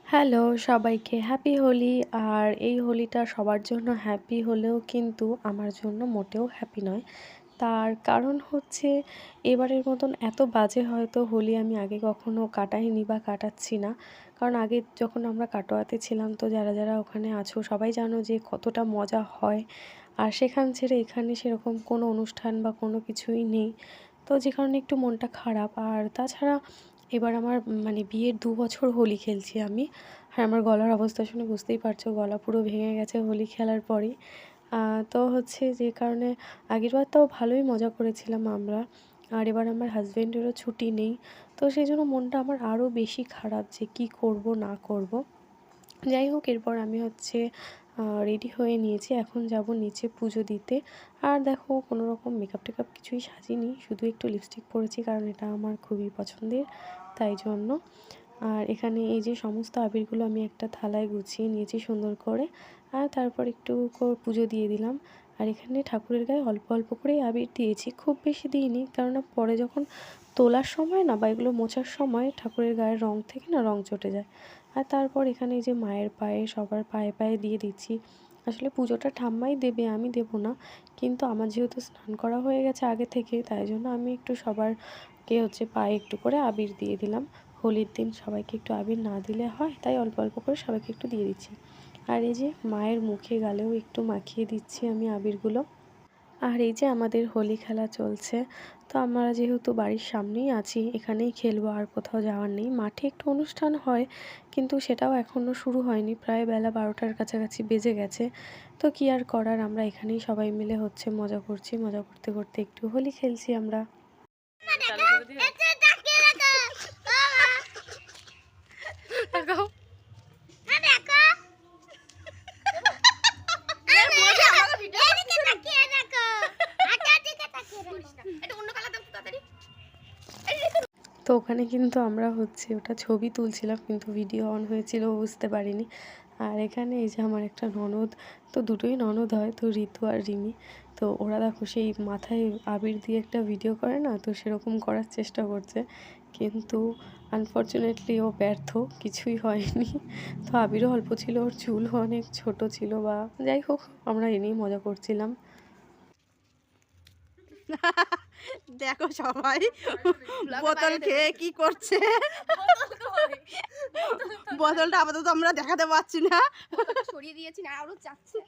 Hello সবাইকে happy Holi. আর এই হোলিটা সবার জন্য হ্যাপি হলেও কিন্তু আমার জন্য মোটেও হ্যাপি নয়। তার কারণ হচ্ছে এবারের মতন এত বাজে হয়তো হোলি আমি আগে কখনো কাটাইনি বা কাটাচ্ছি না। কারণ আগে যখন আমরা কাটোয়াতে ছিলাম তো যারা যারা ওখানে আছো সবাই জানো যে কতটা মজা হয়। আর সেখান ছেড়ে এখানে সেরকম কোনো অনুষ্ঠান বা কোনো কিছুই নেই। তো যে কারণে একটু মনটা খারাপ। আর তাছাড়া এবার আমার বিয়ের ২ বছর হোলি খেলছি আমি। আর আমার গলার অবস্থা শুনে বুঝতেই পারছো, গলা পুরো ভেঙে গেছে হোলি খেলার পরেই। তো হচ্ছে যে কারণে আগেরবার তাও ভালোই মজা করেছিলাম আমরা। আর এবার আমার হাসব্যান্ডেরও ছুটি নেই। তো সেজন্য মনটা আমার আরও বেশি খারাপ যে কী করব না করব। যাই হোক, এরপর আমি হচ্ছে রেডি হয়ে নিয়েছি। এখন যাব নিচে পুজো দিতে। আর দেখো কোনো রকম মেকআপ টেকআপ কিছুই সাজিনি, শুধু একটু লিপস্টিক পরেছি কারণ এটা আমার খুবই পছন্দের, তাই জন্য। আর এখানে এই যে সমস্ত আবিরগুলো আমি একটা থালায় গুছিয়ে নিয়েছি সুন্দর করে। আর তারপর একটু পুজো দিয়ে দিলাম। আর এখানে ঠাকুরের গায়ে অল্প অল্প করেই আবির দিয়েছি, খুব বেশি দিইনি, কেননা পরে যখন তোলার সময় না বা এগুলো মোছার সময় ঠাকুরের গায়ের রং থেকে না রং চটে যায়। আর তারপর এখানে এই যে মায়ের পায়ে, সবার পায়ে পায়ে দিয়ে দিচ্ছি। আসলে পুজোটা ঠাম্মাই দেবে, আমি দেব না। কিন্তু আমার যেহেতু স্নান করা হয়ে গেছে আগে থেকে, তাই জন্য আমি একটু সবারকে হচ্ছে পায়ে একটু করে আবির দিয়ে দিলাম। হোলির দিন সবাইকে একটু আবির না দিলে হয়, তাই অল্প অল্প করে সবাইকে একটু দিয়ে দিচ্ছি। আর এই যে মায়ের মুখে গালেও একটু মাখিয়ে দিচ্ছি আমি আবিরগুলো। আর এই যে আমাদের হোলি খেলা চলছে। তো আমরা যেহেতু বাড়ির সামনেই আছি, এখানেই খেলবো, আর কোথাও যাওয়ার নেই। মাঠে একটু অনুষ্ঠান হয়, কিন্তু সেটাও এখনও শুরু হয়নি, প্রায় বেলা 12টার কাছাকাছি বেজে গেছে। তো কী আর করার, আমরা এখানেই সবাই মিলে হচ্ছে মজা করছি, মজা করতে করতে একটু হোলি খেলছি আমরা। তো ওখানে কিন্তু আমরা হচ্ছে ওটা ছবি তুলছিলাম, কিন্তু ভিডিও অন হয়েছিল বুঝতে পারিনি। আর এখানে এই যে আমার একটা ননদ, তো দুটোই ননদ হয়, তো ঋতু আর রিমি। তো ওরা দেখো সেই মাথায় আবির দিয়ে একটা ভিডিও করে না, তো সেরকম করার চেষ্টা করছে, কিন্তু আনফর্চুনেটলি ও ব্যর্থ, কিছুই হয়নি। তো আবিরও অল্প ছিল, ওর চুলও অনেক ছোট ছিল, বা যাই হোক, আমরা এ নিয়েই মজা করছিলাম। দেখো সবাই বোতল খেয়ে কি করছে। বোতলটা আপাতত আমরা দেখাতে পারছি না, সরিয়ে দিয়েছি না, আরো চাচ্ছে।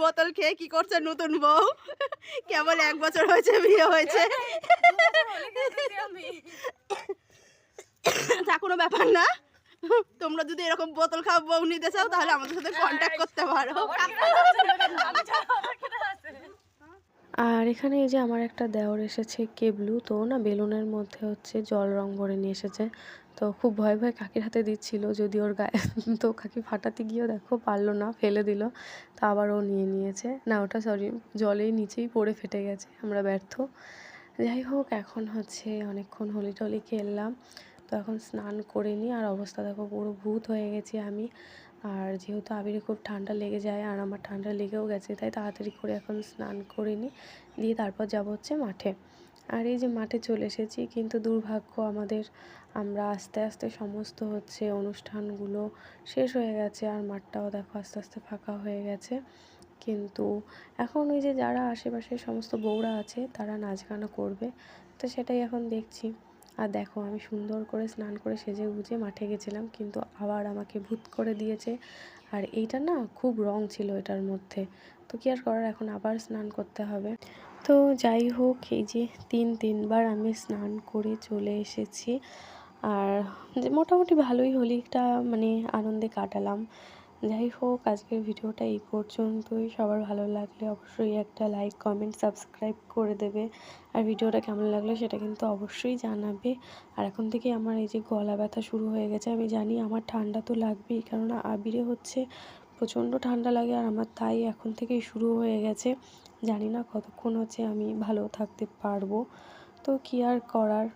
বোতল খেয়ে কি করছে নতুন বউ, কেবল 1 বছর হয়েছে বিয়ে হয়েছে। তা কোনো ব্যাপার না, তোমরা যদি এরকম বোতল খাওয়া বউ নিতে চাও তাহলে আমাদের সাথে কন্ট্যাক্ট করতে পারো। আর এখানে এই যে আমার একটা দেওর এসেছে কেবলু, তো না বেলুনের মধ্যে হচ্ছে জল রং ভরে নিয়ে এসেছে। তো খুব ভয় ভয় কাকির হাতে দিচ্ছিল, যদি ওর গায়ে তো কাকি ফাটাতে গিয়েও দেখো পারলো না, ফেলে দিল। তা আবার ও নিয়ে নিয়েছে, না ওটা সরি জলেই নিচেই পড়ে ফেটে গেছে, আমরা ব্যর্থ। যাই হোক, এখন হচ্ছে অনেকক্ষণ হোলি টোলি খেললাম। তো এখন স্নান করে নিই, আর অবস্থা দেখো পুরো ভূত হয়ে গেছি আমি। আর যেহেতু আবিরে খুব ঠান্ডা লেগে যায়, আর আমার ঠান্ডা লেগেও গেছে, তাই তাড়াতাড়ি করে এখন স্নান করে নিই, দিয়ে তারপর যাব হচ্ছে মাঠে। আর এই যে মাঠে চলে এসেছি, কিন্তু দুর্ভাগ্য আমাদের, আমরা আস্তে আস্তে সমস্ত হচ্ছে অনুষ্ঠানগুলো শেষ হয়ে গেছে, আর মাঠটাও দেখো আস্তে আস্তে ফাঁকা হয়ে গেছে। কিন্তু এখন ওই যে যারা আশেপাশে সমস্ত বউরা আছে তারা নাচ গান করবে, তো সেটাই এখন দেখছি। আর দেখো আমি সুন্দর করে স্নান করে সেজে গুজে মাঠে গেছিলাম, কিন্তু আবার আমাকে ভূত করে দিয়েছে। আর এইটা না খুব রং ছিল এটার মধ্যে, তো কি আর করার, এখন আবার স্নান করতে হবে। তো যাই হোক, এই যে তিনবার আমি স্নান করে চলে এসেছি। আর যে মোটামুটি ভালোই হোলিটা আনন্দে কাটালাম। যাই হোক, আজকের ভিডিওটা এই পর্যন্তই। সবার ভালো লাগলে অবশ্যই একটা লাইক কমেন্ট সাবস্ক্রাইব করে দেবে। আর ভিডিওটা কেমন লাগলো সেটা কিন্তু অবশ্যই জানাবে। আর এখন থেকে আমার এই যে গলা ব্যথা শুরু হয়ে গেছে, আমি জানি আমার ঠান্ডা তো লাগবেই, কেননা আবিরে হচ্ছে প্রচণ্ড ঠান্ডা লাগে, আর আমার তাই এখন থেকেই শুরু হয়ে গেছে। জানি না কতক্ষণ হচ্ছে আমি ভালো থাকতে পারবো, তো কি আর করার।